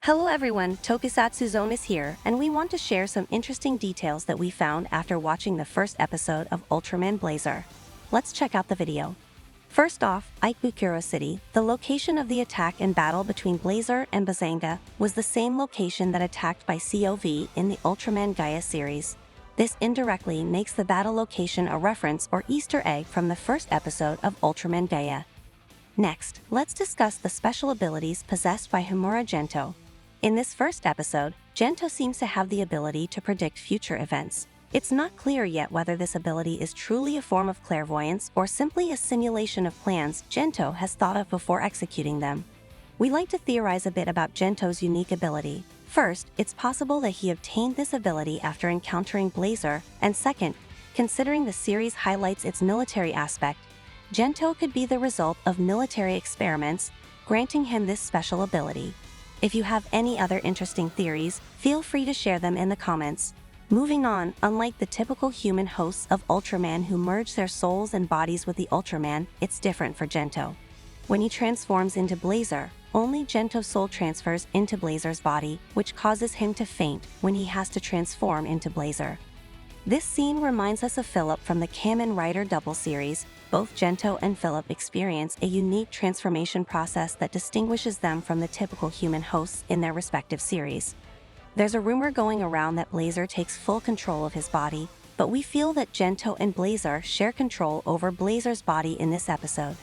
Hello everyone, Tokusatsu Zone is here, and we want to share some interesting details that we found after watching the first episode of Ultraman Blazar. Let's check out the video. First off, Ikebukuro City, the location of the attack and battle between Blazar and Bazanga, was the same location that attacked by COV in the Ultraman Gaia series. This indirectly makes the battle location a reference or Easter egg from the first episode of Ultraman Gaia. Next, let's discuss the special abilities possessed by Himura Gento. In this first episode, Gento seems to have the ability to predict future events. It's not clear yet whether this ability is truly a form of clairvoyance or simply a simulation of plans Gento has thought of before executing them. We like to theorize a bit about Gento's unique ability. First, it's possible that he obtained this ability after encountering Blazar, and second, considering the series highlights its military aspect, Gento could be the result of military experiments, granting him this special ability. If you have any other interesting theories, feel free to share them in the comments. Moving on, unlike the typical human hosts of Ultraman who merge their souls and bodies with the Ultraman, it's different for Gento. When he transforms into Blazar, only Gento's soul transfers into Blazar's body, which causes him to faint when he has to transform into Blazar. This scene reminds us of Philip from the Kamen Rider Double series. Both Gento and Philip experience a unique transformation process that distinguishes them from the typical human hosts in their respective series. There's a rumor going around that Blazar takes full control of his body, but we feel that Gento and Blazar share control over Blazar's body in this episode.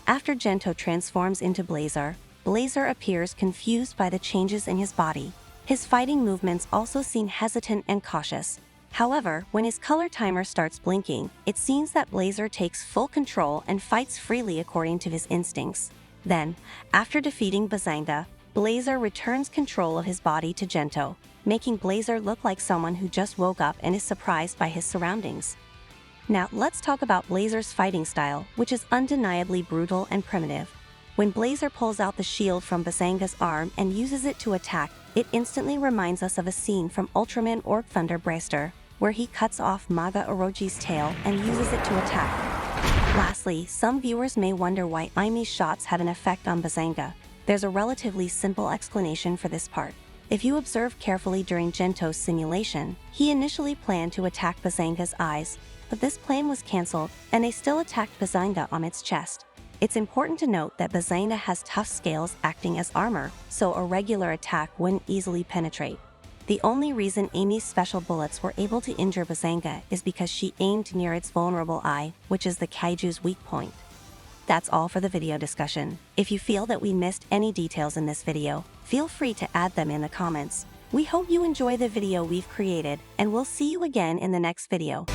After Gento transforms into Blazar, Blazar appears confused by the changes in his body. His fighting movements also seem hesitant and cautious. However, when his color timer starts blinking, it seems that Blazar takes full control and fights freely according to his instincts. Then, after defeating Bazanga, Blazar returns control of his body to Gento, making Blazar look like someone who just woke up and is surprised by his surroundings. Now, let's talk about Blazar's fighting style, which is undeniably brutal and primitive. When Blazar pulls out the shield from Bazanga's arm and uses it to attack, it instantly reminds us of a scene from Ultraman Orc Thunder Blaster, where he cuts off Maga Orochi's tail and uses it to attack. Lastly, some viewers may wonder why Aime's shots had an effect on Bazanga. There's a relatively simple explanation for this part. If you observe carefully during Gento's simulation, he initially planned to attack Bazanga's eyes, but this plan was cancelled, and they still attacked Bazanga on its chest. It's important to note that Bazanga has tough scales acting as armor, so a regular attack wouldn't easily penetrate. The only reason Aime's special bullets were able to injure Bazanga is because she aimed near its vulnerable eye, which is the kaiju's weak point. That's all for the video discussion. If you feel that we missed any details in this video, feel free to add them in the comments. We hope you enjoy the video we've created, and we'll see you again in the next video.